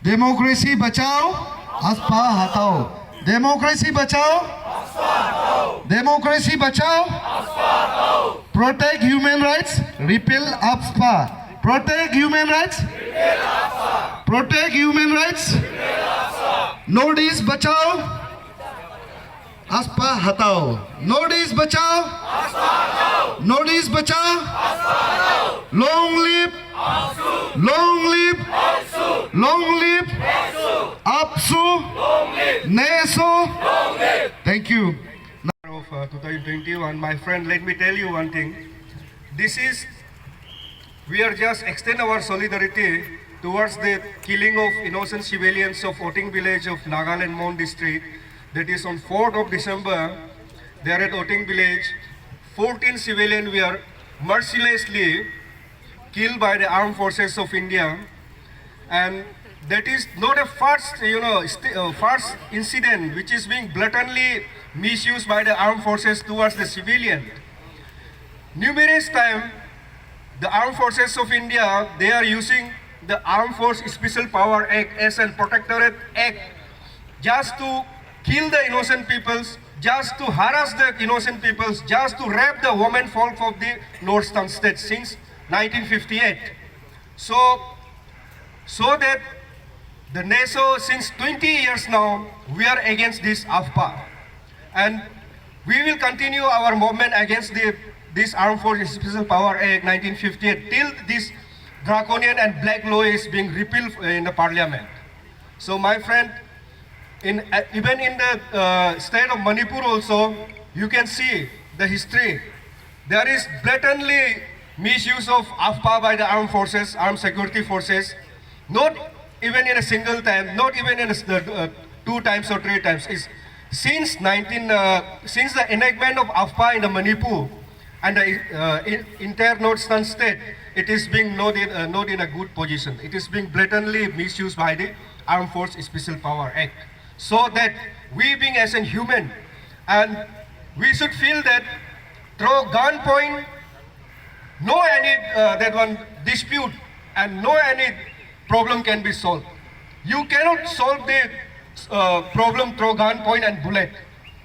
Democracy बचाओ, अफवाह हटाओ। डेमोक्रेसी बचाओ, डेमोक्रेसी बचाओ। प्रोटेक्ट ह्यूमन राइट्स, रिपेल अफवाह। Protect human rights, protect human rights. Notice बचाओ, अफवाह हटाओ। नोटिस बचाओ, नोटिस बचाओ। Long live, long live, long live, APSU, NESO. Thank you. Of 2021, my friend, let me tell you one thing. We are just extend our solidarity towards the killing of innocent civilians of Oting village of Nagaland Mon district. That is on 4th of December. There at Oting village, 14 civilians were mercilessly killed by the armed forces of India, and that is not a first, first incident which is being blatantly misused by the armed forces towards the civilian. Numerous times, the armed forces of India, they are using the Armed Force Special Power Act as a protectorate act just to kill the innocent peoples, just to harass the innocent peoples, just to rape the women folk of the northern states since 1958. So that the NESO since 20 years now, we are against this AFPA, and we will continue our movement against this Armed Forces Special Power Act 1958 till this draconian and black law is being repealed in the parliament. So my friend, even in the state of Manipur also, you can see the history. There is blatantly misuse of AFPA by the armed forces, armed security forces, not even in a single time, not even in 2 times or 3 times. Since the enactment of AFPA in the Manipur and the entire northern state, it is being not in a good position. It is being blatantly misused by the Armed Force Special Power Act. So that we being as a human, and we should feel that through gunpoint, no any that one dispute and no any problem can be solved. You cannot solve the problem through gunpoint and bullet.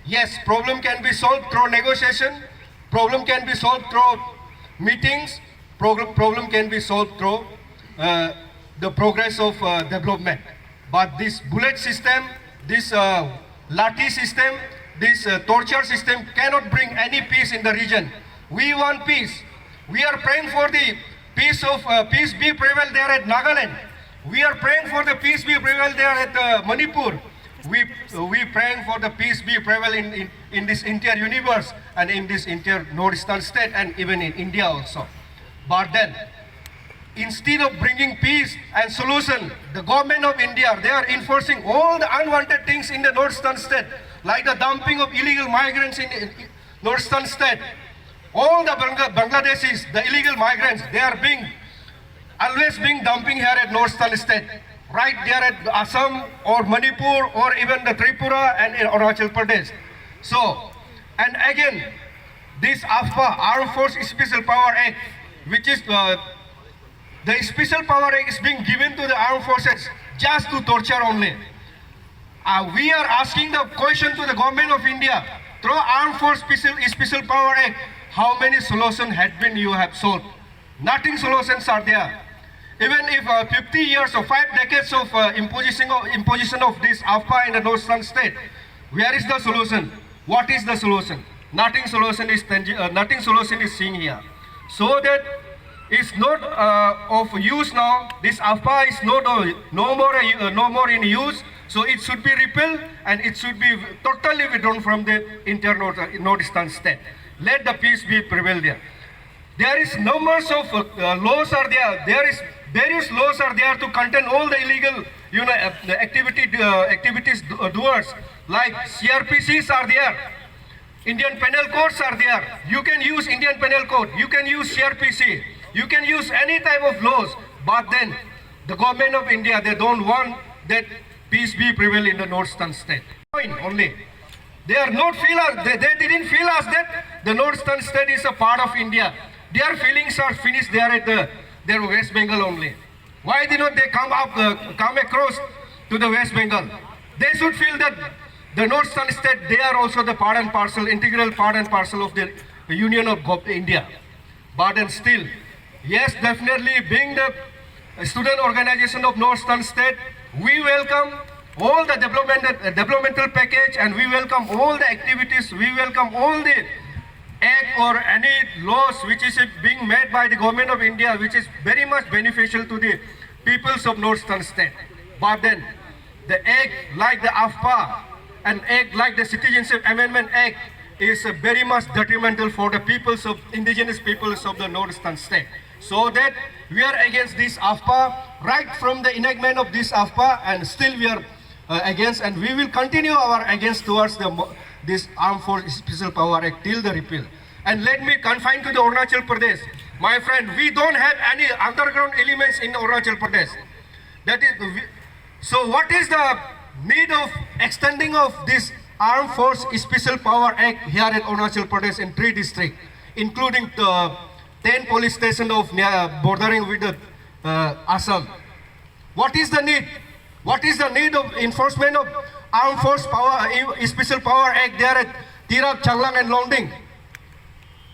Yes, problem can be solved through negotiation. Problem can be solved through meetings. Problem can be solved through the progress of development. But this bullet system, this lathi system, this torture system cannot bring any peace in the region. We want peace. We are praying for the peace be prevail there at Nagaland. We are praying for the peace be prevail there at Manipur. We praying for the peace be prevail in this entire universe and in this entire northeastern state and even in India also. But then, instead of bringing peace and solution, the government of India, they are enforcing all the unwanted things in the northeastern state, like the dumping of illegal migrants in northeastern state. All the Bangladeshis, the illegal migrants, they are always being dumping here at northeastern state, right there at Assam or Manipur or even the Tripura and in Arunachal Pradesh. So, and again, this AFPA, Armed Force Special Power Act, which is the Special Power Act is being given to the armed forces just to torture only. We are asking the question to the government of India, through Armed Force Special Power Act, how many solutions you have solved? Nothing solutions are there. Even if 50 years or 5 decades of imposition of this AFPA in the northern state, where is the solution? What is the solution? Nothing solution is seen here. So that it's not of use now. This AFPA is no more in use. So it should be repealed and it should be totally withdrawn from the entire northeastern state. Let the peace be prevail there. There is numbers of laws are there. There is various laws are there to contain all the illegal, the activities doers. Like CRPCs are there. Indian penal codes are there. You can use Indian penal code. You can use CRPC. You can use any type of laws. But then the government of India, they don't want that peace be prevail in the northern state. Only. They are not feel us. They didn't feel us that the northern state is a part of India. Their feelings are finished there at their West Bengal only. Why did not they come across to the West Bengal? They should feel that the northern state, they are also the part and parcel, integral part and parcel of the Union of India. But then still, yes, definitely being the student organization of northern state, we welcome all the developmental package, and we welcome all the activities, we welcome all the act or any laws which is being made by the government of India, which is very much beneficial to the peoples of northern state. But then the act like the AFPA and act like the Citizenship Amendment Act is very much detrimental for the peoples of indigenous peoples of the northern state. So that we are against this AFPA right from the enactment of this AFPA, and still we are against, and we will continue our against towards this Armed Forces Special Power Act till the repeal. And let me confine to the Arunachal Pradesh. My friend, we don't have any underground elements in Arunachal Pradesh. That is, so what is the need of extending of this Armed Force Special Power Act here in Arunachal Pradesh in 3 districts, including the 10 police stations of bordering with the Assam? What is the need? What is the need of enforcement of Armed Force Special Power Act there at Tirap, Changlang and Longding?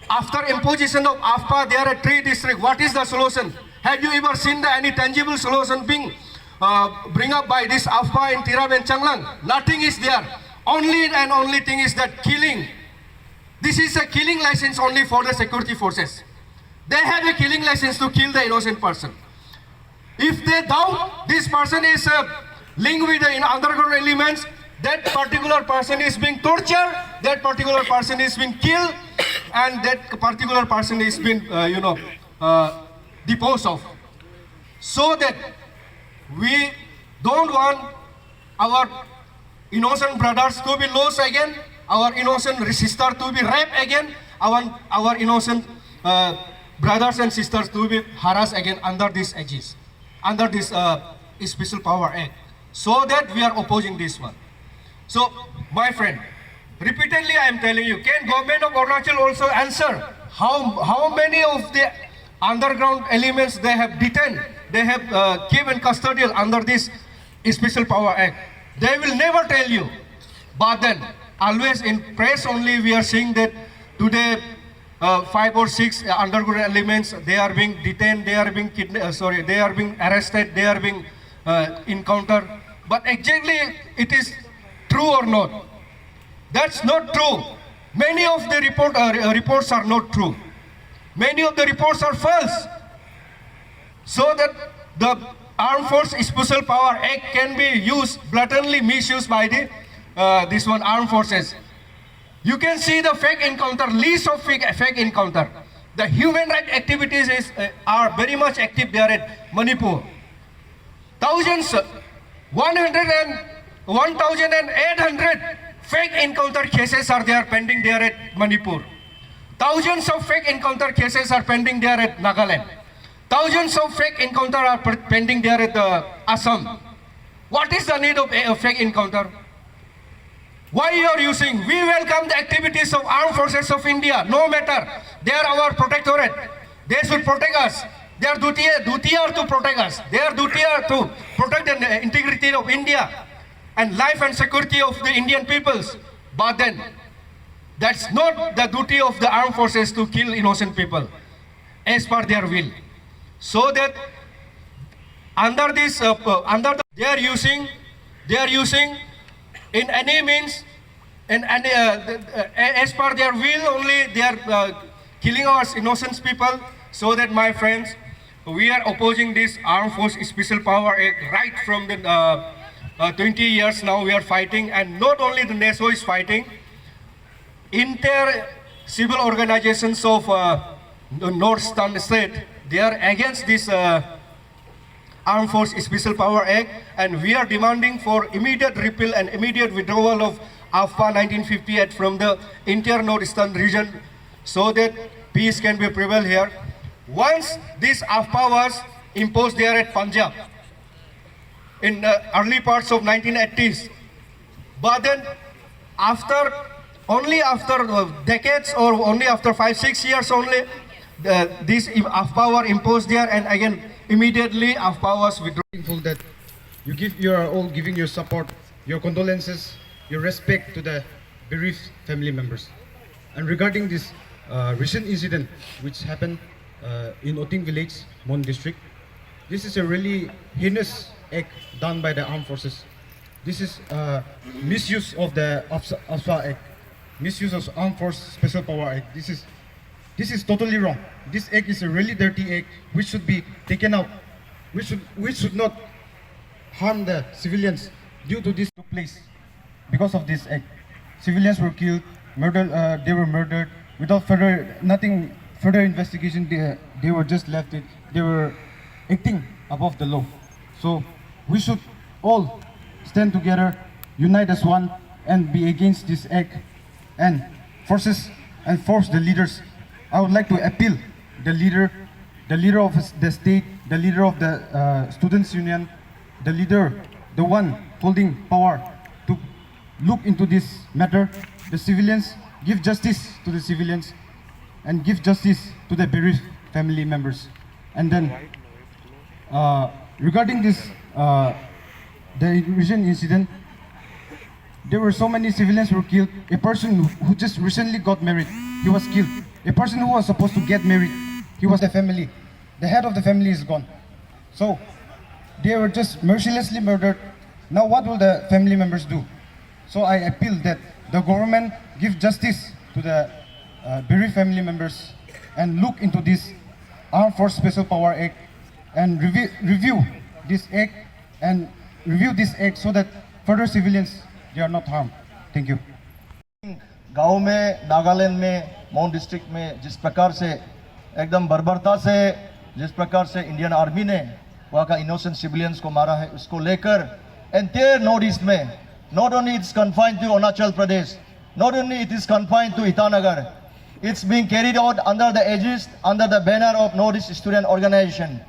After imposition of AFPA there at 3 districts, what is the solution? Have you ever seen any tangible solution being bring up by this AFPA in Tirap and Changlang? Nothing is there. Only thing is that killing. This is a killing license only for the security forces. They have a killing license to kill the innocent person. If they doubt this person is linked with the underground elements, that particular person is being tortured, that particular person is being killed, and that particular person is being, deposed of. So that we don't want our innocent brothers to be lost again, our innocent sisters to be raped again, our innocent brothers and sisters to be harassed again under this aegis, under this Special Power Act. So that we are opposing this one. So, my friend, repeatedly I am telling you, can government of Arunachal also answer how many of the underground elements they have detained, they have given custodial under this Special Power Act? They will never tell you. But then, always in press only we are seeing that today 5 or 6 underground elements, they are being detained, they are being they are being arrested, they are being encountered. But exactly it is true or not? That's not true. Many of the reports are not true. Many of the reports are false. So that the Armed Force Special Power Act can be used, blatantly misused by the this one armed forces. You can see the fake encounter, list of fake encounter. The human rights activities are very much active there at Manipur. Thousands, 1,800 fake encounter cases are there pending there at Manipur. Thousands of fake encounter cases are pending there at Nagaland. Thousands of fake encounter are pending there at Assam. What is the need of a fake encounter? Why you are using? We welcome the activities of Armed Forces of India, no matter. They are our protectorate. They should protect us. Their duty are to protect us. Their duty are to protect the integrity of India and life and security of the Indian peoples. But then, that's not the duty of the armed forces to kill innocent people as per their will. So that under this, they are using in any means, in any, as per their will only, they are killing our innocent people. So that, my friends, we are opposing this Armed Force Special Power Act right from the 20 years now we are fighting, and not only the NESO is fighting, entire civil organizations of the northern state, they are against this Armed Force Special Power Act, and we are demanding for immediate repeal and immediate withdrawal of AFPA 1958 from the entire northeastern region, so that peace can be prevailed here. Once this AFPA was imposed there at Punjab in the early parts of 1980s, but then only after decades, or only after 5-6 years only, this AFPA were imposed there, and again immediately AFPA was withdrawn. Thankful that you are all giving your support, your condolences, your respect to the bereaved family members. And regarding this recent incident which happened in Oting village, Mon district, this is a really heinous act done by the armed forces. This is misuse of the AFSA Act, misuse of Armed Force Special Power Act. This is totally wrong. This act is a really dirty act which should be taken out. We should not harm the civilians due to this took place. Because of this act, civilians were killed, murdered. They were murdered without nothing further investigation. They were just left it. They were acting above the law. So we should all stand together, unite as one, and be against this act and force the leaders. I would like to appeal the leader of the state, the leader of the students' union, the one holding power, to look into this matter. The civilians, give justice to the civilians and give justice to the bereaved family members. And then regarding this, the recent incident, there were so many civilians who were killed. A person who just recently got married, he was killed. A person who was supposed to get married, he was the family. The head of the family is gone. So they were just mercilessly murdered. Now what will the family members do? So I appeal that the government give justice to the bereaved family members and look into this Armed Force Special Power Act and review this act so that further civilians, they are not harmed. Thank you. गाँव में, नागालैंड में, मौन district में जिस प्रकार से एकदम बर्बरता से जिस प्रकार से इंडियन आर्मी ने वहाँ का इनोसेंट सिविलियंस को मारा है, उसको लेकर एंटायर नॉर्थ ईस्ट में, not only it's confined to Arunachal Pradesh, not only it is confined to Itanagar, it's being carried out under the aegis, under the banner of Northeast Student Organization.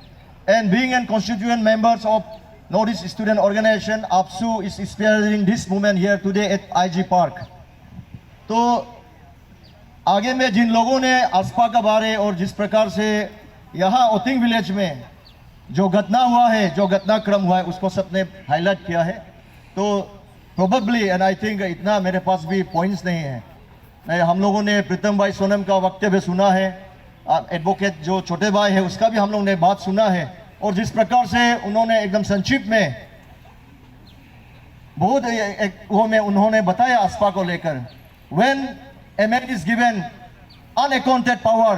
And being a constituent members of Northeast Student Organization, APSU is spearheading this movement here today at IG Park. तो आगे में जिन लोगों ने AFPA का बारे और जिस प्रकार से यहाँ ओतिंग विलेज में जो घटना हुआ है, जो घटनाक्रम हुआ है, उसको सबने हाईलाइट किया है. तो प्रोबेबली एंड आई थिंक इतना मेरे पास भी पॉइंट्स नहीं है. हम लोगों ने प्रीतम भाई सोनम का वक्तव्य सुना है, एडवोकेट जो छोटे भाई है उसका भी हम लोगों ने बात सुना है, और जिस प्रकार से उन्होंने एकदम संक्षिप्त में बहुत उन्होंने बताया AFPA को लेकर. When a man is given unaccounted power,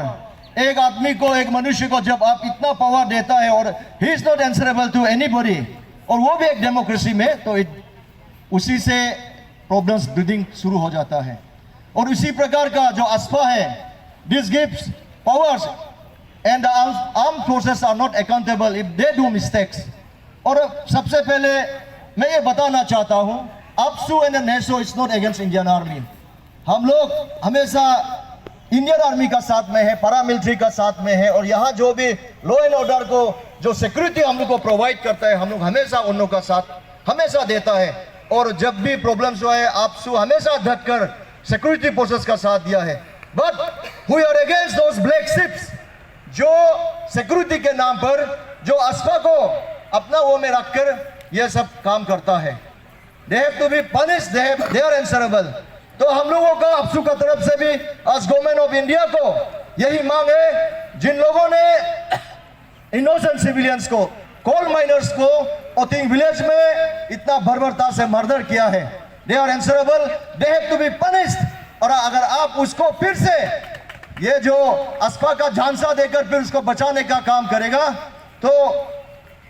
एक आदमी को, एक मनुष्य को जब आप इतना पावर देता है और he is not answerable to anybody, और वो भी एक डेमोक्रेसी में, तो उसी से प्रॉब्लम्स ब्रीडिंग शुरू हो जाता है. और उसी प्रकार का जो AFPA है, this gives powers and the armed forces are not accountable if they do mistakes. और सबसे पहले मैं ये बताना चाहता हूँ, APSU and the NASO is not against Indian Army. हम लोग हमेशा इंडियन आर्मी का साथ में है, पैरामिलिट्री का साथ में है, और यहाँ जो भी लॉ एंड ऑर्डर को जो सिक्योरिटी हम लोग को प्रोवाइड करता है, हम लोग हमेशा उन लोगों का साथ हमेशा देता है. और जब भी प्रॉब्लम्स हुआ है, APSU हमेशा डटकर सिक्योरिटी फोर्सेस का साथ दिया है. But we are against those black sheeps जो सिक्योरिटी के नाम पर जो AFPA को अपना वो में रखकर ये सब काम करता है. They have to be punished, they are answerable. तो हम लोगों का APSU का तरफ से भी आज गवर्नमेंट ऑफ इंडिया को यही मांग है, जिन लोगों ने इनोसेंट सिविलियंस को, कोल माइनर्स को ओतिंग विलेज में इतना बर्बरता से मर्डर किया है, they are answerable, they have to be punished. और अगर आप उसको फिर से ये जो AFPA का झांसा देकर फिर उसको बचाने का काम करेगा, तो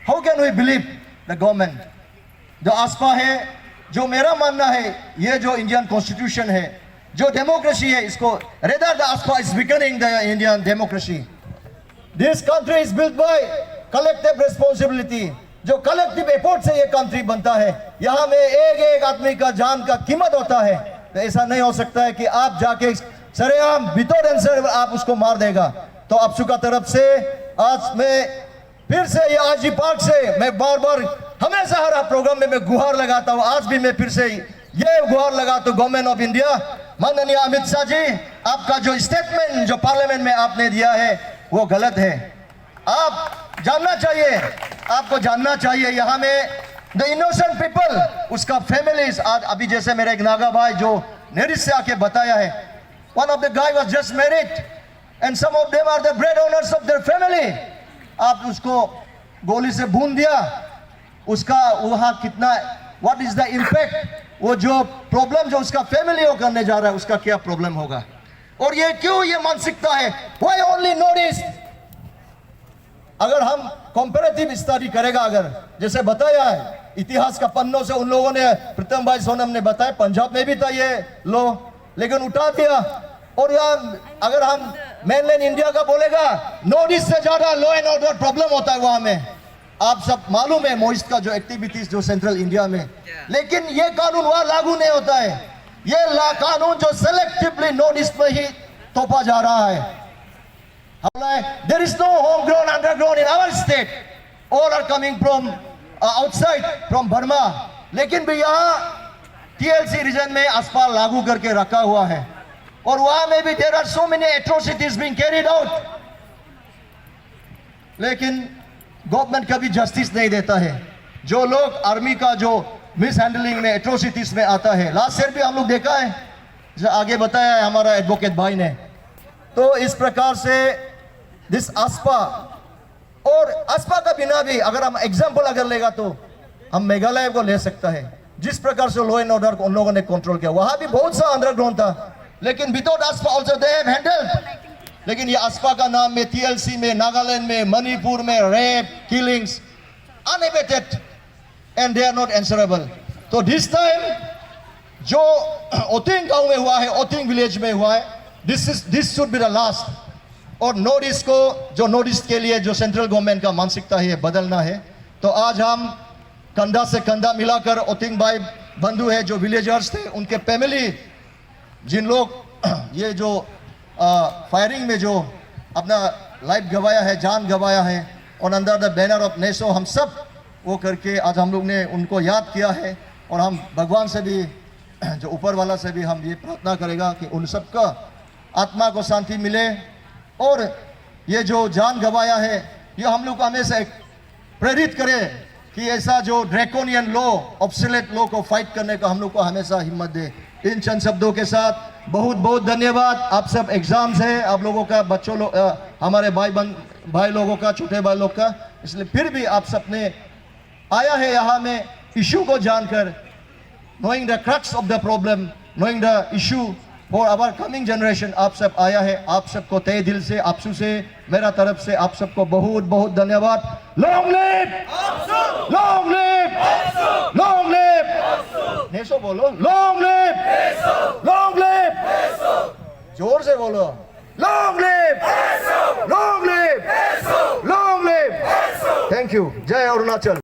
how can we believe the government. जो AFPA है, जो मेरा मानना है, ये जो इंडियन कॉन्स्टिट्यूशन है, जो डेमोक्रेसी है, इसको rather the AFPA is weakening the Indian democracy. This country is built by collective responsibility. जो कलेक्टिव एफर्ट से ये कंट्री बनता है, यहाँ में एक एक आदमी का जान का कीमत होता है. तो ऐसा नहीं हो सकता है कि आप जाके सरेआम विदाउट आंसर आप उसको मार देगा. तो APSU का तरफ से आज मैं फिर से ये IG पार्क से मैं बार बार हमेशा हर प्रोग्राम में मैं गुहार लगाता हूँ. आज भी मैं फिर से ये गुहार लगाता हूँ गवर्नमेंट ऑफ इंडिया, माननीय अमित शाह जी, आपका जो स्टेटमेंट जो पार्लियामेंट में आपने दिया है, वो गलत है। आप जानना चाहिए, आपको जानना चाहिए यहाँ में द इनोसेंट पीपल, उसका फैमिलीज। आज अभी जैसे मेरे एक नागा भाई जो नेरिस से आके बताया है, one of the guy was just married and some of them are the bread owners of their family. आप उसको गोली से भून दिया, उसका वहाँ कितना, व्हाट इज द इम्पैक्ट, वो जो प्रॉब्लम जो उसका फैमिली को करने जा रहा है उसका क्या प्रॉब्लम होगा। और ये क्यों ये मानसिकता है, व्हाई ओनली नॉर्थ। अगर हम कंपैरेटिव स्टडी करेगा, अगर जैसे बताया है इतिहास का पन्नों से, उन लोगों ने, प्रीतम भाई सोनम ने बताया पंजाब में भी था ये लो, लेकिन उठा दिया। और यहाँ अगर हम मेनलैंड इंडिया का बोलेगा, नॉर्थ ईस्ट से ज्यादा लॉ एंड ऑर्डर प्रॉब्लम होता है वहां में। आप सब मालूम है मोइस्ट का जो एक्टिविटीज जो सेंट्रल इंडिया में, लेकिन ये कानून वहां लागू नहीं होता है। ये कानून जो सेलेक्टिवली नॉर्थ ईस्ट में ही तोपा जा रहा है। There is no homegrown underground in our state. All are coming from outside, from Burma. लेकिन भी यहाँ TLC रीजन में अस्पताल लागू करके रखा हुआ है, और वहां में भी there are so many atrocities being carried out. लेकिन गवर्नमेंट कभी जस्टिस नहीं देता है। जो लोग आर्मी का जो मिस हैंडलिंग में, एट्रोसिटीज में आता है, लास्ट ईयर भी हम लोग देखा है, जो आगे बताया है हमारा एडवोकेट भाई ने। तो इस प्रकार से दिस आस्पा, और आस्पा का बिना भी अगर हम एग्जाम्पल अगर लेगा तो हम मेघालय को ले सकता है। जिस प्रकार से लॉ एंड ऑर्डर को उन लोगों ने कंट्रोल किया, वहां भी बहुत सा अंडरग्राउंड था, लेकिन without AFSPA also they have handled. लेकिन ये आस्पा का नाम में TLC में, नागालैंड में, मणिपुर में rape, killings unabated and they are not answerable. तो दिस टाइम जो ओथिंग गांव में हुआ है, ओथिंग विलेज में हुआ है, this should be the last. और नॉर्थ ईस्ट को, जो नॉर्थ ईस्ट के लिए जो सेंट्रल गवर्नमेंट का मानसिकता है बदलना है। तो आज हम कंधा से कंधा मिलाकर ओथिंग भाई बंधु है जो विलेजर्स थे, उनके फैमिली, जिन लोग ये जो फायरिंग में जो अपना लाइफ गवाया है, जान गवाया है, और under the banner of NESO हम सब वो करके आज हम लोग ने उनको याद किया है। और हम भगवान से भी, जो ऊपर वाला से भी हम ये प्रार्थना करेगा कि उन सब का आत्मा को शांति मिले, और ये जो जान गवाया है ये हम लोग को हमेशा प्रेरित करे कि ऐसा जो ड्रैकोनियन लॉ, ऑब्सोलेट लॉ को फाइट करने का हम लोग को हमेशा हिम्मत दे। इन चंद शब्दों के साथ बहुत बहुत धन्यवाद। आप सब एग्जाम्स है, आप लोगों का, बच्चों लोग, हमारे भाई लोगों का, छोटे भाई लोग का, इसलिए फिर भी आप सब ने आया है यहाँ में इशू को जानकर, knowing the crux of the problem, knowing the issue for our coming generation, आप सब आया है। आप सबको तहे दिल से, आपसू से, मेरा तरफ से आप सबको बहुत बहुत धन्यवाद। Long live, long live, long live, NESO बोलो, लॉन्ग लिव, लॉन्ग लिव, जोर से बोलो, long live, long live, long live. Thank you. जय अरुणाचल।